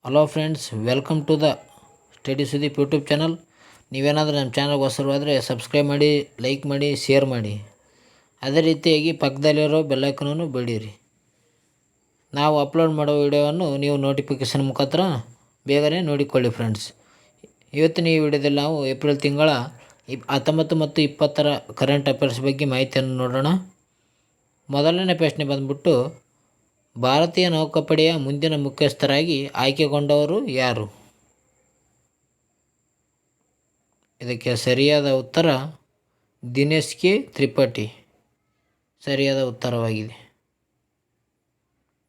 Hello friends, welcome to the study Sudeep YouTube channel. ನೀವೇನಾದರೂ ನಮ್ಮ ಚಾನಲ್ಗೆ ಹೊಸರಾದರೆ ಸಬ್ಸ್ಕ್ರೈಬ್ ಮಾಡಿ, ಲೈಕ್ ಮಾಡಿ, ಶೇರ್ ಮಾಡಿ. ಅದೇ ರೀತಿಯಾಗಿ ಪಕ್ಕದಲ್ಲಿರೋ ಬೆಲ್ಲೈಕನನ್ನು ಬಡಿರಿ. ನಾವು ಅಪ್ಲೋಡ್ ಮಾಡೋ ವಿಡಿಯೋವನ್ನು ನೀವು ನೋಟಿಫಿಕೇಷನ್ ಮುಖಾಂತರ ಬೇಗನೆ ನೋಡಿಕೊಳ್ಳಿ ಫ್ರೆಂಡ್ಸ್. ಇವತ್ತಿನ ಈ ವಿಡಿಯೋದಲ್ಲಿ ನಾವು ಏಪ್ರಿಲ್ ತಿಂಗಳ 19 ಮತ್ತು 20ರ ಕರೆಂಟ್ ಅಫೇರ್ಸ್ ಬಗ್ಗೆ ಮಾಹಿತಿಯನ್ನು ನೋಡೋಣ. ಮೊದಲನೇ ಪ್ರಶ್ನೆ ಬಂದ್ಬಿಟ್ಟು, ಭಾರತೀಯ ನೌಕಾಪಡೆಯ ಮುಂದಿನ ಮುಖ್ಯಸ್ಥರಾಗಿ ಆಯ್ಕೆಗೊಂಡವರು ಯಾರು? ಇದಕ್ಕೆ ಸರಿಯಾದ ಉತ್ತರ ದಿನೇಶ್ ಕೆ ತ್ರಿಪಾಠಿ ಸರಿಯಾದ ಉತ್ತರವಾಗಿದೆ.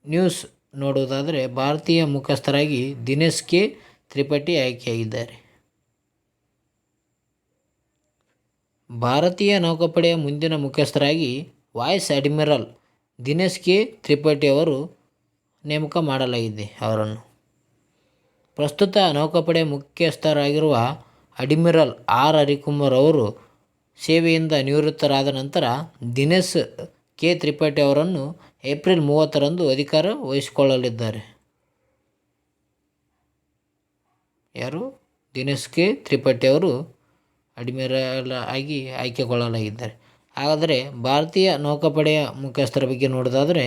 ನ್ಯೂಸ್ ನೋಡುವುದಾದರೆ ಭಾರತೀಯ ಮುಖ್ಯಸ್ಥರಾಗಿ ದಿನೇಶ್ ಕೆ ತ್ರಿಪಾಠಿ ಆಯ್ಕೆಯಾಗಿದ್ದಾರೆ. ಭಾರತೀಯ ನೌಕಾಪಡೆಯ ಮುಂದಿನ ಮುಖ್ಯಸ್ಥರಾಗಿ vice admiral Dinesh K Tripathi ಅವರು ನೇಮಕ ಮಾಡಲಾಗಿದೆ. ಅವರನ್ನು ಪ್ರಸ್ತುತ ನೌಕಾಪಡೆ ಮುಖ್ಯಸ್ಥರಾಗಿರುವ ಅಡ್ಮಿರಲ್ ಆರ್ ಹರಿಕುಮಾರ್ ಅವರು ಸೇವೆಯಿಂದ ನಿವೃತ್ತರಾದ ನಂತರ ದಿನೇಶ್ ಕೆ ತ್ರಿಪಾಠಿ ಅವರನ್ನು ಏಪ್ರಿಲ್ 30ರಂದು ಅಧಿಕಾರ ವಹಿಸಿಕೊಳ್ಳಲಿದ್ದಾರೆ. ಯಾರು? ದಿನೇಶ್ ಕೆ ತ್ರಿಪಾಠಿ ಅವರು ಅಡ್ಮಿರಲ್ ಆಗಿ ಆಯ್ಕೆಗೊಳ್ಳಲಾಗಿದ್ದಾರೆ. ಹಾಗಾದರೆ ಭಾರತೀಯ ನೌಕಾಪಡೆಯ ಮುಖ್ಯಸ್ಥರ ಬಗ್ಗೆ ನೋಡೋದಾದರೆ,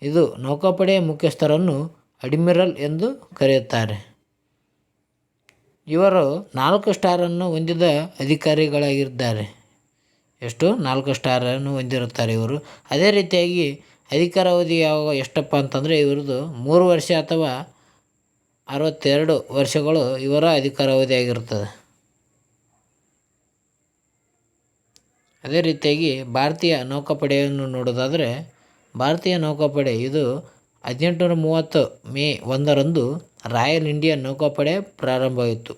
ಇದು ನೌಕಾಪಡೆಯ ಮುಖ್ಯಸ್ಥರನ್ನು ಅಡ್ಮಿರಲ್ ಎಂದು ಕರೆಯುತ್ತಾರೆ. ಇವರು 4 ಸ್ಟಾರನ್ನು ಹೊಂದಿದ ಅಧಿಕಾರಿಗಳಾಗಿದ್ದಾರೆ. ಎಷ್ಟು? 4 ಸ್ಟಾರನ್ನು ಹೊಂದಿರುತ್ತಾರೆ ಇವರು. ಅದೇ ರೀತಿಯಾಗಿ ಅಧಿಕಾರಾವಧಿ ಎಷ್ಟಪ್ಪ ಅಂತಂದರೆ ಇವ್ರದ್ದು 3 ವರ್ಷ ಅಥವಾ 62 ವರ್ಷಗಳು ಇವರ ಅಧಿಕಾರಾವಧಿ ಆಗಿರುತ್ತದೆ. ಅದೇ ರೀತಿಯಾಗಿ ಭಾರತೀಯ ನೌಕಾಪಡೆಯನ್ನು ನೋಡೋದಾದರೆ, ಭಾರತೀಯ ನೌಕಾಪಡೆ ಇದು 1830 ಮೇ 1ರಂದು ರಾಯಲ್ ಇಂಡಿಯನ್ ನೌಕಾಪಡೆ ಪ್ರಾರಂಭವಾಯಿತು.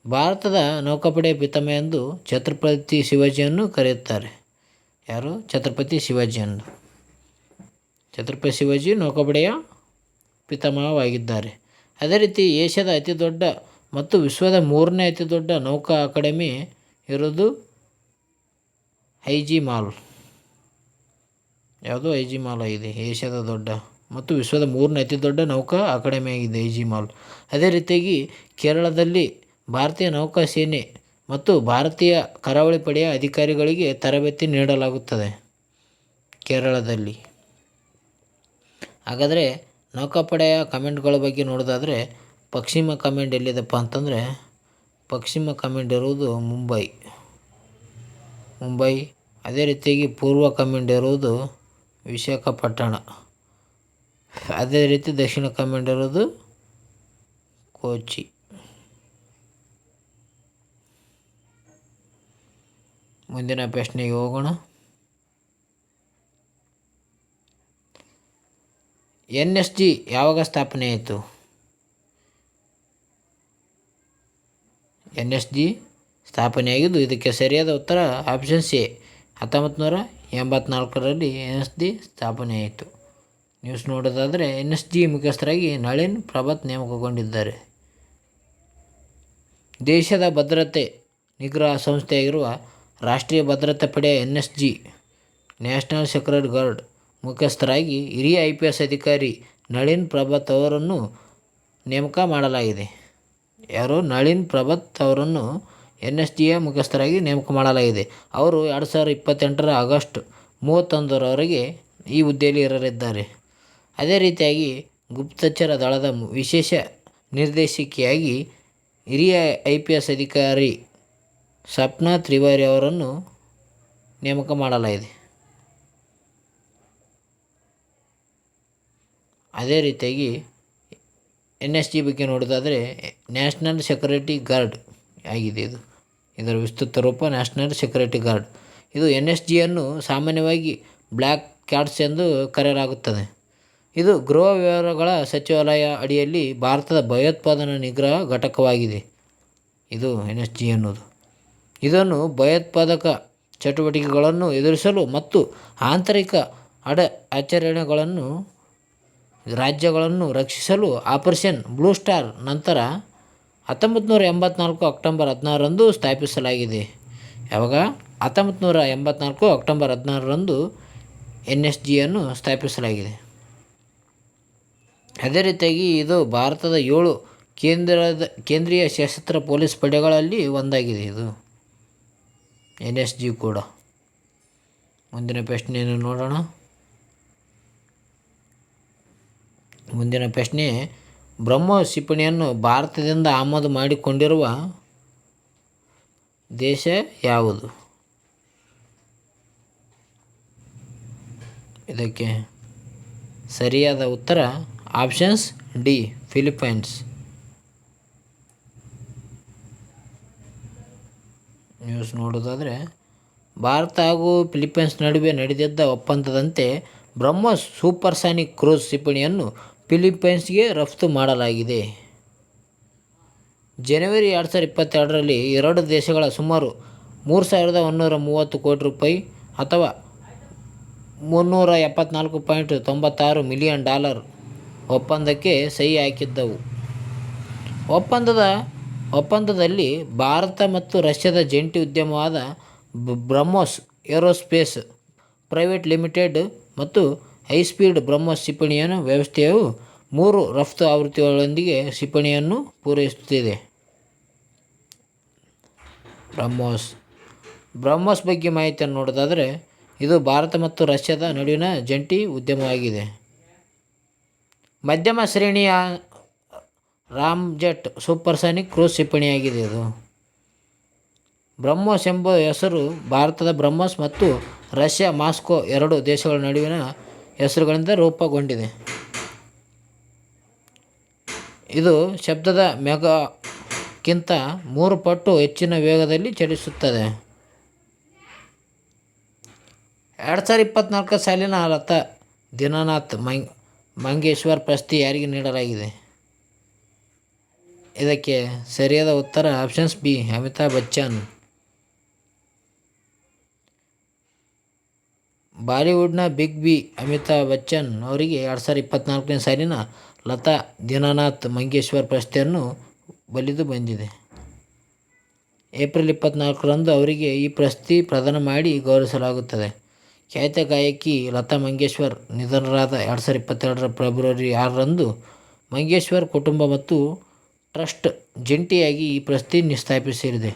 ಭಾರತದ ನೌಕಾಪಡೆ ಪಿತಾಮಹ ಎಂದು ಛತ್ರಪತಿ ಶಿವಾಜಿಯನ್ನು ಕರೆಯುತ್ತಾರೆ. ಯಾರು? ಛತ್ರಪತಿ ಶಿವಾಜಿಯನ್ನು. ಛತ್ರಪತಿ ಶಿವಾಜಿ ನೌಕಾಪಡೆಯ ಪಿತಾಮಹವಾಗಿದ್ದಾರೆ. ಅದೇ ರೀತಿ ಏಷ್ಯಾದ ಅತಿ ದೊಡ್ಡ ಮತ್ತು ವಿಶ್ವದ 3ನೇ ಅತಿ ದೊಡ್ಡ ನೌಕಾ ಅಕಾಡೆಮಿ ಇರೋದು ಐಜಿ ಮಾಲ್. ಯಾವುದು? ಐಜಿ ಮಾಲ್ ಆಗಿದೆ. ಏಷ್ಯಾದ ದೊಡ್ಡ ಮತ್ತು ವಿಶ್ವದ 3ನೇ ಅತಿ ದೊಡ್ಡ ನೌಕಾ ಅಕಾಡೆಮಿ ಆಗಿದೆ ಐಜಿ ಮಾಲ್. ಅದೇ ರೀತಿಯಾಗಿ ಕೇರಳದಲ್ಲಿ ಭಾರತೀಯ ನೌಕಾ ಸೇನೆ ಮತ್ತು ಭಾರತೀಯ ಕರಾವಳಿ ಪಡೆಯ ಅಧಿಕಾರಿಗಳಿಗೆ ತರಬೇತಿ ನೀಡಲಾಗುತ್ತದೆ ಕೇರಳದಲ್ಲಿ. ಹಾಗಾದರೆ ನೌಕಾಪಡೆಯ ಕಮಾಂಡ್ಗಳ ಬಗ್ಗೆ ನೋಡೋದಾದರೆ, ಪಶ್ಚಿಮ ಕಮಾಂಡ್ ಎಲ್ಲಿದೆಪ್ಪ ಅಂತಂದರೆ, ಪಶ್ಚಿಮ ಕಮಾಂಡ್ ಇರುವುದು ಮುಂಬೈ. ಅದೇ ರೀತಿಯಾಗಿ ಪೂರ್ವ ಕಮಾಂಡ್ ಇರುವುದು ವಿಶಾಖಪಟ್ಟಣ. ಅದೇ ರೀತಿ ದಕ್ಷಿಣ ಕಮಾಂಡ್ ಇರೋದು ಕೊಚ್ಚಿ. ಮುಂದಿನ ಪ್ರಶ್ನೆಗೆ ಹೋಗೋಣ. NSG ಯಾವಾಗ ಸ್ಥಾಪನೆ ಆಯಿತು? NSG ಸ್ಥಾಪನೆಯಾಗಿದ್ದು ಇದಕ್ಕೆ ಸರಿಯಾದ ಉತ್ತರ ಆಪ್ಷನ್ ಸಿ 1984ರಲ್ಲಿ NSG ಸ್ಥಾಪನೆಯಾಯಿತು. ನ್ಯೂಸ್ ನೋಡೋದಾದರೆ, NSG ಮುಖ್ಯಸ್ಥರಾಗಿ ನಳಿನ್ ಪ್ರಭಾತ್ ನೇಮಕಗೊಂಡಿದ್ದಾರೆ. ದೇಶದ ಭದ್ರತೆ ನಿಗ್ರಹ ಸಂಸ್ಥೆಯಾಗಿರುವ ರಾಷ್ಟ್ರೀಯ ಭದ್ರತಾ ಪಡೆ NSG ನ್ಯಾಷನಲ್ ಸೆಕ್ಯೂರಿಟಿ ಗಾರ್ಡ್ ಮುಖ್ಯಸ್ಥರಾಗಿ ಹಿರಿಯ IPS ಅಧಿಕಾರಿ ನಳಿನ್ ಪ್ರಭಾತ್ ಅವರನ್ನು ನೇಮಕ ಮಾಡಲಾಗಿದೆ. ಯಾರು? ನಳಿನ್ ಪ್ರಭಾತ್ ಅವರನ್ನು NSGಯ ಮುಖ್ಯಸ್ಥರಾಗಿ ನೇಮಕ ಮಾಡಲಾಗಿದೆ. ಅವರು 2028ರ ಆಗಸ್ಟ್ 31ರವರೆಗೆ ಈ ಹುದ್ದೆಯಲ್ಲಿ ಇರಲಿದ್ದಾರೆ. ಅದೇ ರೀತಿಯಾಗಿ ಗುಪ್ತಚರ ದಳದ ವಿಶೇಷ ನಿರ್ದೇಶಕಿಯಾಗಿ ಹಿರಿಯ IPS ಅಧಿಕಾರಿ ಸಪ್ನಾ ತ್ರಿವಾರಿ ಅವರನ್ನು ನೇಮಕ ಮಾಡಲಾಗಿದೆ. ಅದೇ ರೀತಿಯಾಗಿ NSG ಬಗ್ಗೆ ನೋಡೋದಾದರೆ ನ್ಯಾಷನಲ್ ಸೆಕ್ಯೂರಿಟಿ ಗಾರ್ಡ್ ಆಗಿದೆ. ಇದರ ವಿಸ್ತೃತ ರೂಪ ನ್ಯಾಷನಲ್ ಸೆಕ್ಯೂರಿಟಿ ಗಾರ್ಡ್. ಇದು NSGಯನ್ನು ಸಾಮಾನ್ಯವಾಗಿ ಬ್ಲ್ಯಾಕ್ ಕ್ಯಾಟ್ಸ್ ಎಂದು ಕರೆಯಲಾಗುತ್ತದೆ. ಇದು ಗೃಹ ವ್ಯವಹಾರಗಳ ಸಚಿವಾಲಯ ಅಡಿಯಲ್ಲಿ ಭಾರತದ ಭಯೋತ್ಪಾದನಾ ನಿಗ್ರಹ ಘಟಕವಾಗಿದೆ. ಇದು NSG ಎನ್ನುವುದು. ಇದನ್ನು ಭಯೋತ್ಪಾದಕ ಚಟುವಟಿಕೆಗಳನ್ನು ಎದುರಿಸಲು ಮತ್ತು ಆಂತರಿಕ ಆಚರಣೆಗಳನ್ನು ರಾಜ್ಯಗಳನ್ನು ರಕ್ಷಿಸಲು ಆಪರೇಷನ್ ಬ್ಲೂ ಸ್ಟಾರ್ ನಂತರ 1984 ಅಕ್ಟೋಬರ್ 16ರಂದು ಸ್ಥಾಪಿಸಲಾಗಿದೆ. ಯಾವಾಗ? 1984 ಅಕ್ಟೋಬರ್ 16ರಂದು NSGಯನ್ನು ಸ್ಥಾಪಿಸಲಾಗಿದೆ. ಅದೇ ರೀತಿಯಾಗಿ ಇದು ಭಾರತದ 7 ಕೇಂದ್ರೀಯ ಸಶಸ್ತ್ರ ಪೊಲೀಸ್ ಪಡೆಗಳಲ್ಲಿ ಒಂದಾಗಿದೆ ಇದು NSG ಕೂಡ. ಮುಂದಿನ ಪ್ರಶ್ನೆಯನ್ನು ನೋಡೋಣ. ಮುಂದಿನ ಪ್ರಶ್ನೆ, ಬ್ರಹ್ಮೋಸ್ ಕ್ಷಿಪಣಿಯನ್ನು ಭಾರತದಿಂದ ಆಮದು ಮಾಡಿಕೊಂಡಿರುವ ದೇಶ ಯಾವುದು? ಇದಕ್ಕೆ ಸರಿಯಾದ ಉತ್ತರ ಆಪ್ಷನ್ಸ್ ಡಿ, ಫಿಲಿಪೈನ್ಸ್. ನ್ಯೂಸ್ ನೋಡೋದಾದರೆ, ಭಾರತ ಹಾಗೂ ಫಿಲಿಪೈನ್ಸ್ ನಡುವೆ ನಡೆದಿದ್ದ ಒಪ್ಪಂದದಂತೆ ಬ್ರಹ್ಮೋಸ್ ಸೂಪರ್ಸಾನಿಕ್ ಕ್ರೂಸ್ ಕ್ಷಿಪಣಿಯನ್ನು ಫಿಲಿಪೈನ್ಸ್ಗೆ ರಫ್ತು ಮಾಡಲಾಗಿದೆ. ಜನವರಿ 2022ರಲ್ಲಿ ಎರಡು ದೇಶಗಳ ಸುಮಾರು 3,130 ಕೋಟಿ ರೂಪಾಯಿ ಅಥವಾ $374.96 ಮಿಲಿಯನ್ ಒಪ್ಪಂದಕ್ಕೆ ಸಹಿ ಹಾಕಿದ್ದವು. ಒಪ್ಪಂದದಲ್ಲಿ ಭಾರತ ಮತ್ತು ರಷ್ಯಾದ ಜಂಟಿ ಉದ್ಯಮವಾದ ಬ್ರಹ್ಮೋಸ್ ಏರೋಸ್ಪೇಸ್ ಪ್ರೈವೇಟ್ ಲಿಮಿಟೆಡ್ ಮತ್ತು ಹೈಸ್ಪೀಡ್ ಬ್ರಹ್ಮೋಸ್ ಕ್ಷಿಪಣಿ ವ್ಯವಸ್ಥೆಯು 3 ರಫ್ತು ಆವೃತ್ತಿಗಳೊಂದಿಗೆ ಕ್ಷಿಪಣಿಯನ್ನು ಪೂರೈಸುತ್ತಿದೆ. ಬ್ರಹ್ಮೋಸ್ ಬಗ್ಗೆ ಮಾಹಿತಿಯನ್ನು ನೋಡೋದಾದರೆ, ಇದು ಭಾರತ ಮತ್ತು ರಷ್ಯಾದ ನಡುವಿನ ಜಂಟಿ ಉದ್ಯಮವಾಗಿದೆ. ಮಧ್ಯಮ ಶ್ರೇಣಿಯ ರಾಮ್ಜೆಟ್ ಸೂಪರ್ಸಾನಿಕ್ ಕ್ರೂಸ್ ಕ್ಷಿಪಣಿಯಾಗಿದೆ. ಇದು ಬ್ರಹ್ಮೋಸ್ ಎಂಬ ಹೆಸರು ಭಾರತದ ಬ್ರಹ್ಮೋಸ್ ಮತ್ತು ರಷ್ಯಾ ಮಾಸ್ಕೋ ಎರಡು ದೇಶಗಳ ನಡುವಿನ ಹೆಸರುಗಳಿಂದ ರೂಪುಗೊಂಡಿದೆ. ಇದು ಶಬ್ದದ ಮೆಗಾಕ್ಕಿಂತ 3 ಪಟ್ಟು ಹೆಚ್ಚಿನ ವೇಗದಲ್ಲಿ ಚಲಿಸುತ್ತದೆ. 2024 ಸಾಲಿನ ಲತಾ ದೀನಾನಾಥ್ ಮಂಗೇಶ್ವರ್ ಪ್ರಶಸ್ತಿ ಯಾರಿಗೆ ನೀಡಲಾಗಿದೆ? ಇದಕ್ಕೆ ಸರಿಯಾದ ಉತ್ತರ ಆಪ್ಷನ್ಸ್ ಬಿ, ಅಮಿತಾಬ್ ಬಚ್ಚನ್. ಬಾಲಿವುಡ್ನ ಬಿಗ್ ಬಿ ಅಮಿತಾಬ್ ಬಚ್ಚನ್ ಅವರಿಗೆ 2024 ಸಾಲಿನ ಲತಾ ದೀನಾನಾಥ್ ಮಂಗೇಶ್ವರ್ ಪ್ರಶಸ್ತಿಯನ್ನು ಒಲಿದು ಬಂದಿದೆ. ಏಪ್ರಿಲ್ 24ರಂದು ಅವರಿಗೆ ಈ ಪ್ರಶಸ್ತಿ ಪ್ರದಾನ ಮಾಡಿ ಗೌರವಿಸಲಾಗುತ್ತದೆ. ಖ್ಯಾತ ಗಾಯಕಿ ಲತಾ ಮಂಗೇಶ್ವರ್ ನಿಧನರಾದ 2022ರ ಫೆಬ್ರವರಿ 6ರಂದು ಮಂಗೇಶ್ವರ್ ಕುಟುಂಬ ಮತ್ತು ಟ್ರಸ್ಟ್ ಜಂಟಿಯಾಗಿ ಈ ಪ್ರಶಸ್ತಿ ಸ್ಥಾಪಿಸಿದೆ.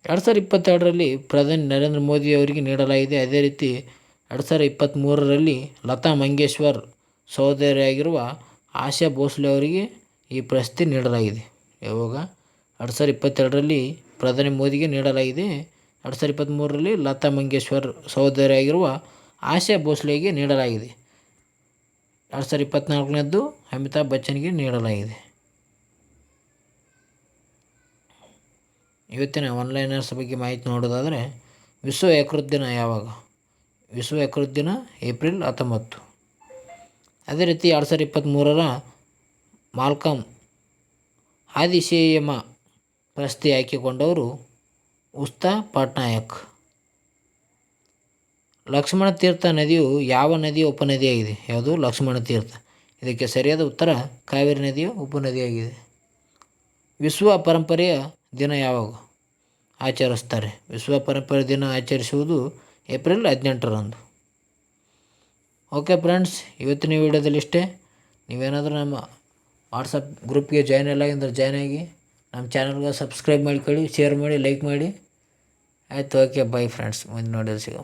2022ರಲ್ಲಿ ಪ್ರಧಾನಿ ನರೇಂದ್ರ ಮೋದಿ ಅವರಿಗೆ ನೀಡಲಾಗಿದೆ. ಅದೇ ರೀತಿ 2023ರಲ್ಲಿ ಲತಾ ಮಂಗೇಶ್ವರ್ ಸಹೋದರಿಯಾಗಿರುವ ಆಶಾ ಭೋಸ್ಲೆ ಅವರಿಗೆ ಈ ಪ್ರಶಸ್ತಿ ನೀಡಲಾಗಿದೆ. ಯಾವಾಗ 2022ರಲ್ಲಿ ಪ್ರಧಾನಿ ಮೋದಿಗೆ ನೀಡಲಾಗಿದೆ. 2023ರಲ್ಲಿ ಲತಾ ಮಂಗೇಶ್ವರ್ ಸಹೋದರಿಯಾಗಿರುವ ಆಶಾ ಭೋಸ್ಲೆಗೆ ನೀಡಲಾಗಿದೆ. 2024ನೇದು ಅಮಿತಾಬ್ ಬಚ್ಚನ್ಗೆ ನೀಡಲಾಗಿದೆ. ಇವತ್ತಿನ ಆನ್ಲೈನರ್ಸ್ ಬಗ್ಗೆ ಮಾಹಿತಿ ನೋಡೋದಾದರೆ, ವಿಶ್ವ ಯಕೃತ್ ದಿನ ಯಾವಾಗ? ವಿಶ್ವ ಯಕೃತ್ ದಿನ ಏಪ್ರಿಲ್ 19. ಅದೇ ರೀತಿ 2023ರ ಮಾಲ್ಕಮ್ ಆದಿಶೇಯಮ ಪ್ರಶಸ್ತಿ ಆಯ್ಕೆಗೊಂಡವರು ಉಸ್ತಾ ಪಟ್ನಾಯಕ್. ಲಕ್ಷ್ಮಣ ತೀರ್ಥ ನದಿಯು ಯಾವ ನದಿಯ ಉಪನದಿಯಾಗಿದೆ? ಯಾವುದು? ಲಕ್ಷ್ಮಣ ತೀರ್ಥ. ಇದಕ್ಕೆ ಸರಿಯಾದ ಉತ್ತರ ಕಾವೇರಿ ನದಿಯ ಉಪನದಿಯಾಗಿದೆ. ವಿಶ್ವ ಪರಂಪರೆಯ ದಿನ ಯಾವಾಗ ಆಚರಿಸ್ತಾರೆ? ವಿಶ್ವ ಪರಂಪರೆ ದಿನ ಆಚರಿಸುವುದು ಏಪ್ರಿಲ್ 18ರಂದು. ಓಕೆ ಫ್ರೆಂಡ್ಸ್, ಇವತ್ತಿನ ವಿಡಿಯೋದಲ್ಲಿ ಇಷ್ಟೇ. ನೀವೇನಾದರೂ ನಮ್ಮ ವಾಟ್ಸಪ್ ಗ್ರೂಪ್ಗೆ ಜಾಯ್ನ್ ಇಲ್ಲ ಅಂದರೆ ಜಾಯ್ನ್ ಆಗಿ, ನಮ್ಮ ಚಾನಲ್ಗೆ ಸಬ್ಸ್ಕ್ರೈಬ್ ಮಾಡ್ಕೊಳ್ಳಿ, ಶೇರ್ ಮಾಡಿ, ಲೈಕ್ ಮಾಡಿ. ಆಯಿತು, ಓಕೆ, ಬೈ ಫ್ರೆಂಡ್ಸ್. ಮುಂದೆ ನೋಡೋದು ಸಿಗೋ.